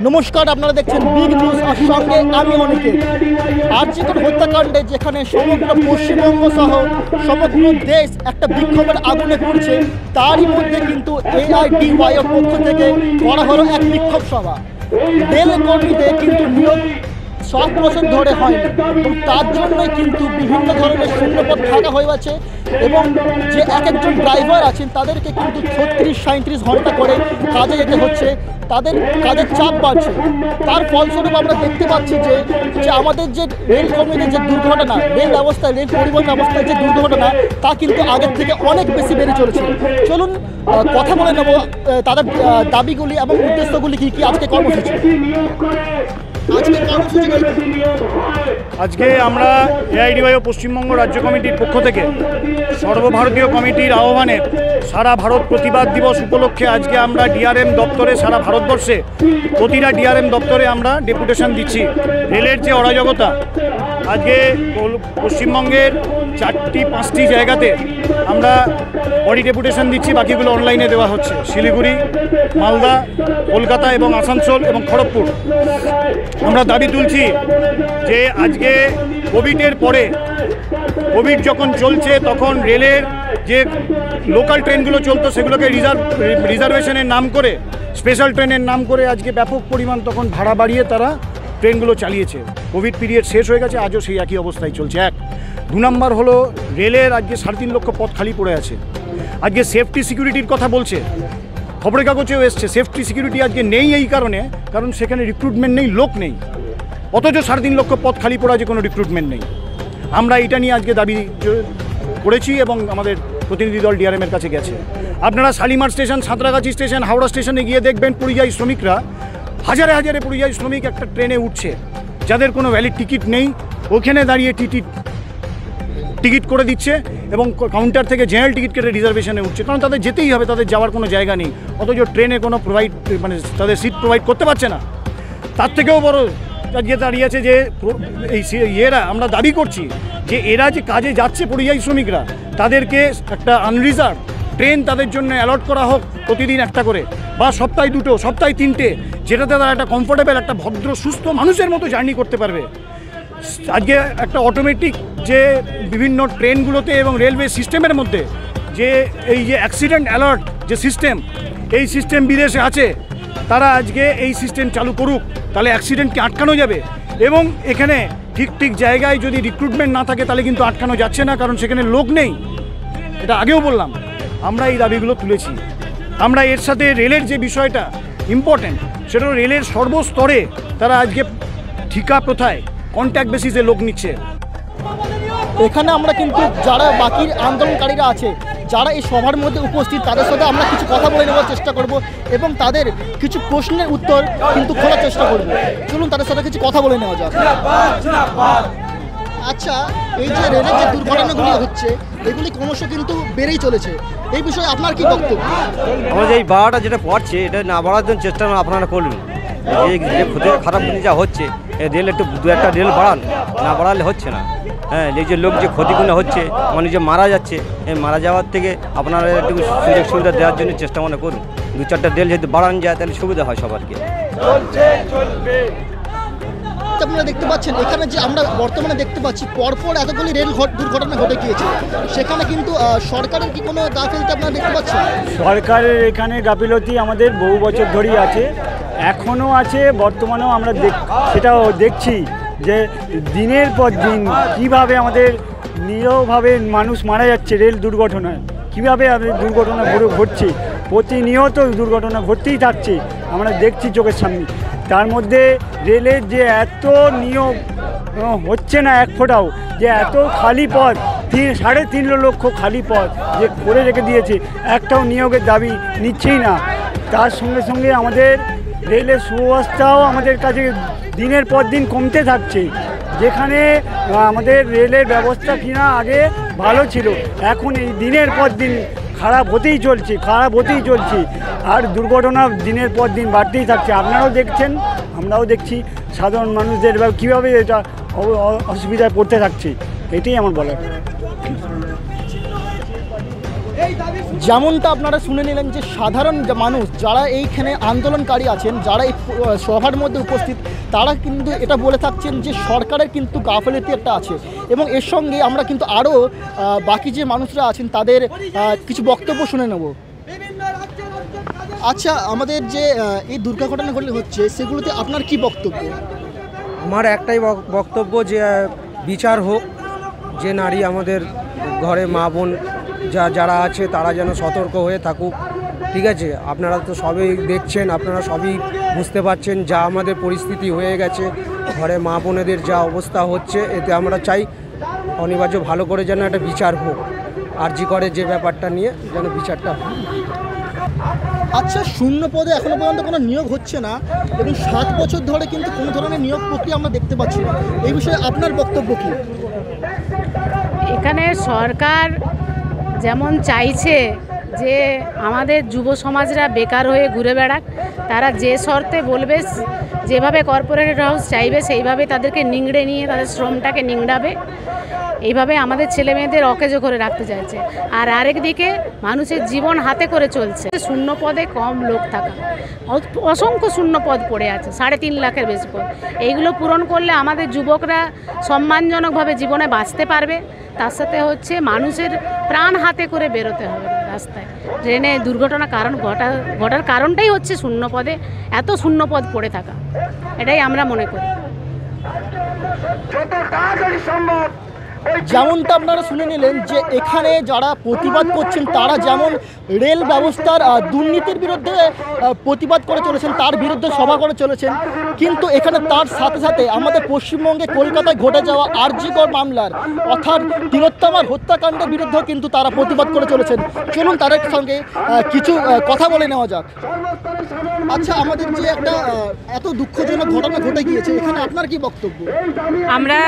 নমস্কার, আপনারা দেখছেন বিগ নিউজ আর সঙ্গে আমি অনিকেত। আরজিকর হত্যাকাণ্ডে যেখানে সমগ্র পশ্চিমবঙ্গ সহ সমগ্র দেশ একটা বিক্ষোভের আগুনে পুড়ছে, তারই মধ্যে কিন্তু এআইডিওয়াই এর পক্ষ থেকে করা হলো এক বিক্ষোভ সভা। রেল কর্মীদের কিন্তু নিয়োগ 7 বছর ধরে হয়নি এবং তার জন্যই কিন্তু বিভিন্ন ধরনের শূন্যপদ ফাঁকা হয়ে আছে এবং যে এক একজন ড্রাইভার আছেন তাদেরকে কিন্তু 36-37 ঘন্টা করে কাজে যেতে হচ্ছে, তাদের কাজের চাপ বাড়ছে। তার ফলস্বরূপ আমরা দেখতে পাচ্ছি যে আমাদের যে রেল কর্মীদের যে দুর্ঘটনা, রেল ব্যবস্থায়, রেল পরিবহন ব্যবস্থায় যে দুর্ঘটনা, তা কিন্তু আগের থেকে অনেক বেশি বেড়ে চলেছে। চলুন কথা বলে নেব তাদের দাবিগুলি এবং উদ্দেশ্যগুলি কী কী আজকে কর্মসূচি। আজকে আমরা এআইডিওয়াই পশ্চিমবঙ্গ রাজ্য কমিটির পক্ষ থেকে সর্বভারতীয় কমিটির আহ্বানে সারা ভারত প্রতিবাদ দিবস উপলক্ষে আজকে আমরা ডিআরএম দপ্তরে, সারা ভারতবর্ষে প্রতিটা ডিআরএম দপ্তরে আমরা ডেপুটেশন দিচ্ছি। রেলের যে অরাজকতা, আজকে পশ্চিমবঙ্গের 4-5টি জায়গাতে আমরা বডি ডেপুটেশন দিচ্ছি, বাকিগুলো অনলাইনে দেওয়া হচ্ছে। শিলিগুড়ি, মালদা, কলকাতা এবং আসানসোল এবং খড়গপুর আমরা দাবি তুলছি যে আজকে কোভিডের পরে, কোভিড যখন চলছে তখন রেলের যে লোকাল ট্রেনগুলো চলতো সেগুলোকে রিজার্ভেশনের নাম করে, স্পেশাল ট্রেনের নাম করে আজকে ব্যাপক পরিমাণ তখন ভাড়া বাড়িয়ে তারা ট্রেনগুলো চালিয়েছে। কোভিড পিরিয়ড শেষ হয়ে গেছে, আজও সেই একই অবস্থায় চলছে। 2 নম্বর হলো রেলের আজকে 3.5 লক্ষ পদ খালি পড়ে আছে। আজকে সেফটি সিকিউরিটির কথা বলছে, খবরের কাগজেও এসছে। সেফটি সিকিউরিটি আজকে নেই এই কারণ সেখানে রিক্রুটমেন্ট নেই, লোক নেই, অথচ 3.5 লক্ষ পদ খালি পড়ে আছে, কোনো রিক্রুটমেন্ট নেই। আমরা এটা নিয়ে আজকে দাবি করেছি এবং আমাদের প্রতিনিধি দল ডিআরএমের কাছে গেছে। আপনারা শালিমার স্টেশন, সাঁতরাগাছি স্টেশন, হাওড়া স্টেশনে গিয়ে দেখবেন পরিযায়ী শ্রমিকরা, হাজারে হাজারে পরিযায়ী শ্রমিক একটা ট্রেনে উঠছে, যাদের কোনো ভ্যালিড টিকিট নেই, ওখানে দাঁড়িয়ে টিকিট করে দিচ্ছে এবং কাউন্টার থেকে জেনারেল টিকিট কেটে রিজার্ভেশনে উঠছে, কারণ তাদের যেতেই হবে, তাদের যাওয়ার কোনো জায়গা নেই, অথচ ট্রেনে কোনো তাদের সিট প্রোভাইড করতে পারছে না। তার থেকেও বড় আজকে দাঁড়িয়েছে যে এরা, আমরা দাবি করছি যে এরা যে কাজে যাচ্ছে পরিযায়ী শ্রমিকরা, তাদেরকে একটা আনরিজার্ভ ট্রেন তাদের জন্য অ্যালট করা হোক, প্রতিদিন একটা করে, বা সপ্তাহে 2, সপ্তাহে 3টে, যেটাতে তারা একটা কমফোর্টেবল, একটা ভদ্র সুস্থ মানুষের মতো জার্নি করতে পারবে। আজকে একটা অটোমেটিক যে বিভিন্ন ট্রেনগুলোতে এবং রেলওয়ে সিস্টেমের মধ্যে যে এই যে অ্যাক্সিডেন্ট অ্যালার্ট যে সিস্টেম, এই সিস্টেম বিদেশে আছে, তারা আজকে এই সিস্টেম চালু করুক, তাহলে অ্যাক্সিডেন্টকে আটকানো যাবে। এবং এখানে ঠিক জায়গায় যদি রিক্রুটমেন্ট না থাকে তাহলে কিন্তু আটকানো যাচ্ছে না, কারণ সেখানে লোক নেই। এটা আগেও বললাম, আমরা এই দাবিগুলো তুলেছি। আমরা এর সাথে রেলের যে বিষয়টা ইম্পর্ট্যান্ট, সেটা রেলের সর্বস্তরে তারা আজকে ঠিকা প্রথায় কন্ট্যাক্ট বেসিসে লোক নিচ্ছে। এখানে আমরা কিন্তু যারা বাকি আন্দোলনকারীরা আছে, যারা এই সভার মধ্যে উপস্থিত, তাদের সাথে আমরা কিছু কথা বলে নেওয়ার চেষ্টা করব এবং তাদের কিছু প্রশ্নের উত্তর কিন্তু খোলার চেষ্টা করব। চলুন তাদের সাথে কিছু কথা বলে নেওয়া যাক। আচ্ছা, এই যে রেলের যে দুর্ঘটনাগুলি হচ্ছে, এগুলি ক্রমশ কিন্তু বেড়েই চলেছে, এই বিষয়ে আপনার কি বক্তব্য? আমাদের এই বাড়াটা যেটা পড়ছে, এটা না বাড়ার জন্য চেষ্টা আপনারা করুন। যে ক্ষতি খারাপ যা হচ্ছে, রেল একটু 2-1টা রেল বাড়ান, না বাড়ালে হচ্ছে না। হ্যাঁ, এই যে লোক যে ক্ষতিগুলো হচ্ছে, মানে যে মারা যাচ্ছে, এই মারা যাওয়ার থেকে আপনারা একটু সুযোগ সুবিধা দেওয়ার জন্য চেষ্টা মনে করুন। 2-4টা রেল যদি বাড়ান যায় তাহলে সুবিধা হয় সবারকে। আপনারা দেখতে পাচ্ছেন এখানে যে আমরা বর্তমানে দেখতে পাচ্ছি পরপর এতগুলি রেল দুর্ঘটনা ঘটে গিয়েছে, সেখানে কিন্তু সরকারের কি কোনো গাফিলতি আপনারা দেখতে পাচ্ছেন? সরকারের এখানে গাফিলতি আমাদের বহু বছর ধরেই আছে, এখনও আছে, বর্তমানেও আমরা সেটাও দেখছি যে দিনের পর দিন কীভাবে আমাদের নিরীহভাবে মানুষ মারা যাচ্ছে রেল দুর্ঘটনায়, কীভাবে আমাদের দুর্ঘটনা ঘটছে, প্রতিনিয়ত দুর্ঘটনা ঘটতেই থাকছে, আমরা দেখছি চোখের সামনে। তার মধ্যে রেলের যে এত নিয়োগ হচ্ছে না এক ফোঁটাও, যে এত খালি পদ, 3.5 লক্ষ খালি পদ যে করে রেখে দিয়েছে, একটাও নিয়োগের দাবি নিচ্ছেই না। তার সঙ্গে সঙ্গে আমাদের রেলের সুব্যবস্থাও আমাদের কাছে দিনের পর দিন কমতে থাকছে, যেখানে আমাদের রেলের ব্যবস্থা কিনা আগে ভালো ছিল, এখন এই দিনের পর দিন খারাপ হতেই চলছে, আর দুর্ঘটনা দিনের পর দিন বাড়তেই থাকছে। আপনারাও দেখছেন, আমরাও দেখছি, সাধারণ মানুষদের কীভাবে এটা অসুবিধায় পড়তে থাকছে, এটাই আমার বলার। যেমনটা আপনারা শুনে নিলেন যে সাধারণ মানুষ যারা এইখানে আন্দোলনকারী আছেন, যারা এই সভার মধ্যে উপস্থিত, তারা কিন্তু এটা বলে থাকছেন যে সরকারের কিন্তু গাফিলতি একটা আছে। এবং এর সঙ্গে আমরা কিন্তু আরও বাকি যে মানুষরা আছেন তাদের কিছু বক্তব্য শুনে নেব। আচ্ছা, আমাদের যে এই দুর্ঘটনাগুলি হচ্ছে সেগুলোতে আপনার কি বক্তব্য? আমার একটাই বক্তব্য যে বিচার হোক, যে নারী আমাদের ঘরে মা বোন যারা আছে তারা যেন সতর্ক হয়ে থাকুক। ঠিক আছে, আপনারা তো সবই দেখছেন, আপনারা সবই বুঝতে পারছেন যা আমাদের পরিস্থিতি হয়ে গেছে, ঘরে মা বোনেদের যা অবস্থা হচ্ছে, এতে আমরা চাই অনিবার্য ভালো করে যেন একটা বিচার হোক, আরজি করে যে ব্যাপারটা নিয়ে যেন বিচারটা হোক। আচ্ছা, শূন্য পদে এখনো পর্যন্ত কোনো নিয়োগ হচ্ছে না এবং 7 বছর ধরে কিন্তু কোনো ধরনের নিয়োগ প্রক্রিয়া আমরা দেখতে পাচ্ছি না। এই বিষয়ে আপনার বক্তব্য কী? এখানে সরকার যেমন চাইছে যে আমাদের যুব সমাজরা বেকার হয়ে ঘুরে বেড়াক, তারা যে শর্তে বলবে, যেভাবে কর্পোরেট হাউস চাইবে সেইভাবে তাদেরকে নিংড়ে নিয়ে তাদের শ্রমটাকে নিংড়াবে, এইভাবে আমাদের ছেলে মেয়েদের অকেজো করে রাখতে চাইছে। আর আরেক দিকে মানুষের জীবন হাতে করে চলছে। শূন্য পদে কম লোক থাকা, অসংখ্য শূন্য পদ পড়ে আছে, 3.5 লাখের বেশি পদ। এইগুলো পূরণ করলে আমাদের যুবকরা সম্মানজনকভাবে জীবনে বাঁচতে পারবে। তার সাথে হচ্ছে মানুষের প্রাণ হাতে করে বেরোতে হবে না রাস্তায়। ট্রেনে দুর্ঘটনা ঘটার কারণটাই হচ্ছে শূন্য পদে এত শূন্য পদ পড়ে থাকা, এটাই আমরা মনে করি। যেমনটা আপনারা শুনে নিলেন যে এখানে যারা প্রতিবাদ করছেন তারা যেমন রেল ব্যবস্থার দুর্নীতির বিরুদ্ধে প্রতিবাদ করে চলেছেন, তার বিরুদ্ধে সভা করে চলেছেন, কিন্তু এখানে তার সাথে সাথে আমাদের পশ্চিমবঙ্গে কলকাতায় ঘটে যাওয়া আরজি কর মামলার অর্থাৎ তিলোত্তমার হত্যাকাণ্ডের বিরুদ্ধেও কিন্তু তারা প্রতিবাদ করে চলেছেন। চলুন তাদের সঙ্গে কিছু কথা বলে নেওয়া যাক। আচ্ছা, আমাদের যে একটা এত দুঃখজনক ঘটনা ঘটে গিয়েছে, এখানে আপনার কি বক্তব্য? আমরা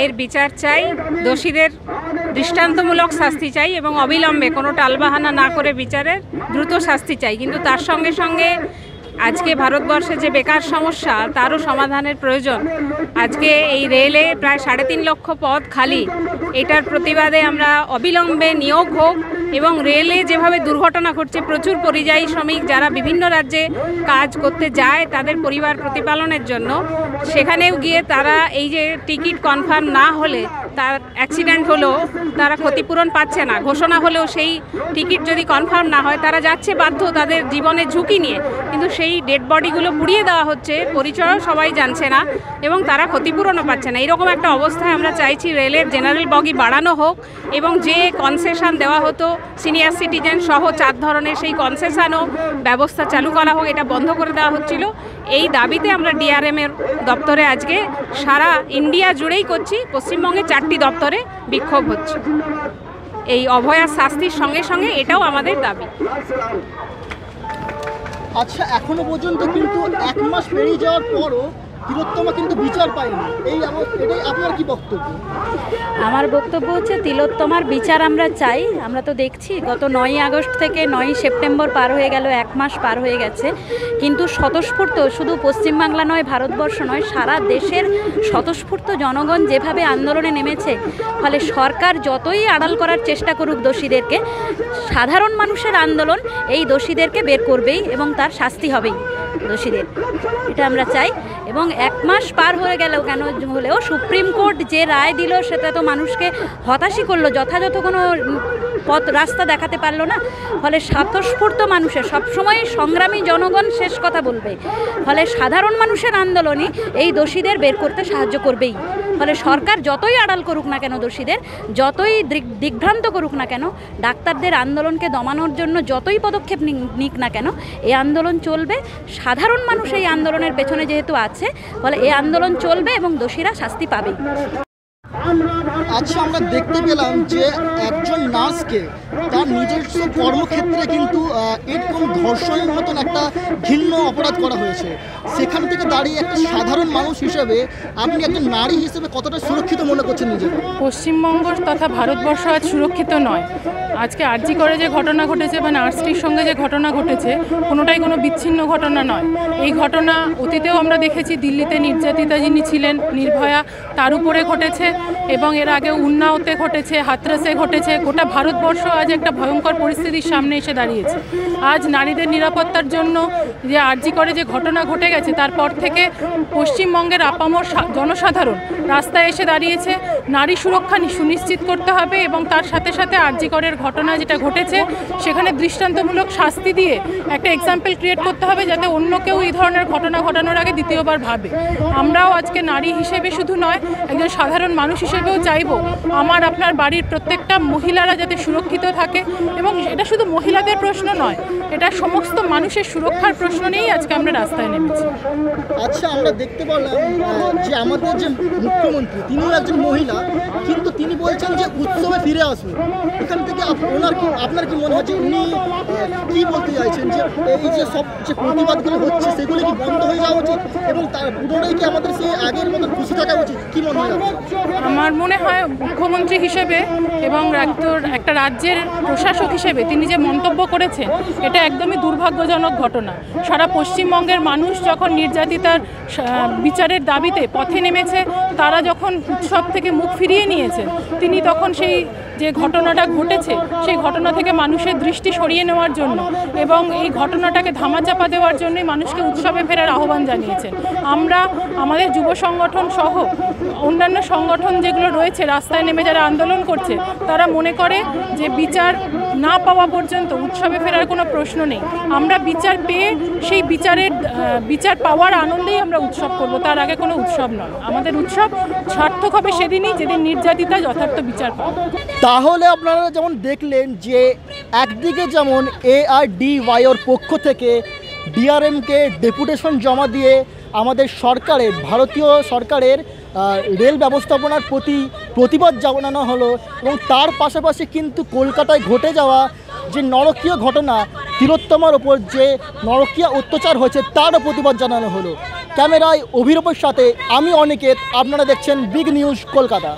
এর বিচার চাই, দোষীদের দৃষ্টান্তমূলক শাস্তি চাই এবং অবিলম্বে কোনো টালবাহানা না করে বিচারের দ্রুত শাস্তি চাই। কিন্তু তার সঙ্গে সঙ্গে আজকে ভারতবর্ষে যে বেকার সমস্যা তারও সমাধানের প্রয়োজন। আজকে এই রেলে প্রায় 3.5 লক্ষ পদ খালি, এটার প্রতিবাদে আমরা অবিলম্বে নিয়োগ হোক এবং রেলে যেভাবে দুর্ঘটনা ঘটছে, প্রচুর পরিযায়ী শ্রমিক যারা বিভিন্ন রাজ্যে কাজ করতে যায় তাদের পরিবার প্রতিপালনের জন্য, সেখানেও গিয়ে তারা এই যে টিকিট কনফার্ম না হলে তার অ্যাক্সিডেন্ট হলেও তারা ক্ষতিপূরণ পাচ্ছে না, ঘোষণা হলেও সেই টিকিট যদি কনফার্ম না হয় তারা যাচ্ছে বাধ্য তাদের জীবনের ঝুঁকি নিয়ে, কিন্তু সেই ডেড বডিগুলো পুড়িয়ে দেওয়া হচ্ছে, পরিচয়ও সবাই জানছে না এবং তারা ক্ষতিপূরণও পাচ্ছে না। এইরকম একটা অবস্থায় আমরা চাইছি রেলের জেনারেল বগি বাড়ানো হোক এবং যে কনসেশন দেওয়া হতো সিনিয়র সিটিজেন সহ 4 ধরনের, সেই কনসেশনও ব্যবস্থা চালু করা হোক, এটা বন্ধ করে দেওয়া হচ্ছিল। এই দাবিতে আমরা ডিআরএমের দপ্তরে আজকে সারা ইন্ডিয়া জুড়েই করছি, পশ্চিমবঙ্গে 4টি দপ্তরে বিক্ষোভ হচ্ছে। এই অভয়ার শাস্তির সঙ্গে সঙ্গে এটাও আমাদের দাবি। আচ্ছা, এখনো পর্যন্ত কিন্তু 1 মাস পেরিয়ে যাওয়ার পরও তিলোত্তমা কিন্তু বিচার পায়নি, এটাই আপনার কি বক্তব্য? আমার বক্তব্য হচ্ছে তিলোত্তমার বিচার আমরা চাই। আমরা তো দেখছি গত 9ই আগস্ট থেকে 9ই সেপ্টেম্বর পার হয়ে গেল, 1 মাস পার হয়ে গেছে, কিন্তু স্বতঃস্ফূর্ত শুধু পশ্চিমবাংলা নয়, ভারতবর্ষ নয়, সারা দেশের স্বতঃস্ফূর্ত জনগণ যেভাবে আন্দোলনে নেমেছে, ফলে সরকার যতই আড়াল করার চেষ্টা করুক দোষীদেরকে, সাধারণ মানুষের আন্দোলন এই দোষীদেরকে বের করবেই এবং তার শাস্তি হবেই দোষীদের, এটা আমরা চাই। এবং 1 মাস পার হয়ে গেল কেন হলেও সুপ্রিম কোর্ট যে রায় দিল সেটা তো মানুষকে হতাশই করলো, যথাযথ কোনো রাস্তা দেখাতে পারলো না। ফলে স্বতঃস্ফূর্ত মানুষের সবসময় সংগ্রামী জনগণ শেষ কথা বলবে, ফলে সাধারণ মানুষের আন্দোলনই এই দোষীদের বের করতে সাহায্য করবেই। ফলে সরকার যতই আড়াল করুক না কেন দোষীদের, যতই দিগ্ভ্রান্ত করুক না কেন, ডাক্তারদের আন্দোলনকে দমানোর জন্য যতই পদক্ষেপ নিক না কেন, এই আন্দোলন চলবে। সাধারণ মানুষ এই আন্দোলনের পেছনে যেহেতু আছে, ফলে এই আন্দোলন চলবে এবং দোষীরা শাস্তি পাবেই। আচ্ছা, আমরা দেখতে পেলাম যে একজন নার্সকে তার নিজস্ব কর্মক্ষেত্রে কিন্তু এরকম ধর্ষণের মতন একটা ঘৃণ্য অপরাধ করা হয়েছে। সেখান থেকে দাঁড়িয়ে একটা সাধারণ মানুষ হিসেবে আপনি একজন নারী হিসেবে কতটা সুরক্ষিত মনে করছেন নিজেকে? পশ্চিমবঙ্গ তথা ভারতবর্ষ আজ সুরক্ষিত নয়। আজকে আরজি করে যে ঘটনা ঘটেছে বা নার্সটির সঙ্গে যে ঘটনা ঘটেছে কোনোটাই কোনো বিচ্ছিন্ন ঘটনা নয়। এই ঘটনা অতীতেও আমরা দেখেছি, দিল্লিতে নির্যাতিতা যিনি ছিলেন নির্ভয়া তার উপরে ঘটেছে এবং এর আগে উন্নাওতে ঘটেছে, হাতরাসে ঘটেছে। গোটা ভারতবর্ষ আজ একটা ভয়ঙ্কর পরিস্থিতির সামনে এসে দাঁড়িয়েছে। আজ নারীদের নিরাপত্তার জন্য যে আরজি করে যে ঘটনা ঘটে গেছে তারপর থেকে পশ্চিমবঙ্গের আপামর জনসাধারণ রাস্তায় এসে দাঁড়িয়েছে। নারী সুরক্ষা সুনিশ্চিত করতে হবে এবং তার সাথে সাথে আরজি করের ঘটনা যেটা ঘটেছে সেখানে দৃষ্টান্তমূলক শাস্তি দিয়ে একটা এক্সাম্পল ক্রিয়েট করতে হবে, যাতে অন্য কেউ এই ধরনের ঘটনা ঘটানোর আগে দ্বিতীয়বার ভাবে। আমরাও আজকে নারী হিসেবে শুধু নয়, একজন সাধারণ মানুষ হিসেবেও চাইবো আমার আপনার বাড়ির প্রত্যেকটা মহিলারা যাতে সুরক্ষিত থাকে। এবং এটা শুধু মহিলাদের প্রশ্ন নয়, এটা সমস্ত মানুষের সুরক্ষার প্রশ্ন নিয়েই আজকে আমরা রাস্তায় নেমেছি। আচ্ছা, আমরা দেখতে পেলাম যে আমাদের যে মুখ্যমন্ত্রী তিনিও একজন মহিলা, কিন্তু তিনি বলছেন যে উৎসবে ফিরে আসুন। এখান থেকে আপনার কি মনে হয় যে উনি কি বলতে চাইছেন, যে এই যে সব যে প্রতিবাদগুলো হচ্ছে সেগুলো কি বন্ধ হয়ে যাওয়া উচিত এবং তার পুরোটাই কি আমাদের সেই আগের মতো খুশি থাকা উচিত? কি মনে হয়? আমার মনে হয় মুখ্যমন্ত্রী হিসেবে এবং একটা রাজ্যের প্রশাসক হিসেবে তিনি যে মন্তব্য করেছেন এটা একদমই দুর্ভাগ্যজনক ঘটনা। সারা পশ্চিমবঙ্গের মানুষ যখন নির্যাতিতার বিচারের দাবিতে পথে নেমেছে, তারা যখন উৎসব থেকে মুখ ফিরিয়ে নিয়েছেন, তিনি তখন সেই যে ঘটনাটা ঘটেছে সেই ঘটনা থেকে মানুষের দৃষ্টি সরিয়ে নেওয়ার জন্য এবং এই ঘটনাটাকে ধামাচাপা দেওয়ার জন্যই মানুষকে উৎসবে ফেরার আহ্বান জানিয়েছেন। আমরা আমাদের যুব সংগঠন সহ অন্যান্য সংগঠন যেগুলো রয়েছে রাস্তায় নেমে যারা আন্দোলন করছে, তারা মনে করে যে বিচার না পাওয়া পর্যন্ত উৎসবে ফেরার কোনো প্রশ্ন নেই। আমরা বিচার পেয়ে সেই বিচার পাওয়ার আনন্দেই আমরা উৎসব করব, তার আগে কোনো উৎসব নয়। আমাদের উৎসব সার্থক হবে সেদিনই যেদিন নির্যাতিতা যথার্থ বিচার পাবে। তাহলে আপনারা যেমন দেখলেন যে একদিকে যেমন ARDYর পক্ষ থেকে ডিআরএমকে ডেপুটেশন জমা দিয়ে আমাদের সরকারের, ভারতীয় সরকারের রেল ব্যবস্থাপনার প্রতি প্রতিবাদ জানানো হলো এবং তার পাশাপাশি কিন্তু কলকাতায় ঘটে যাওয়া যে নরকীয় ঘটনা, তিলোত্তমার ওপর যে নরকীয় অত্যাচার হয়েছে তারও প্রতিবাদ জানানো হলো। ক্যামেরায় অভিরূপের সাথে আমি অনিকেত, আপনারা দেখছেন বিগ নিউজ কলকাতা।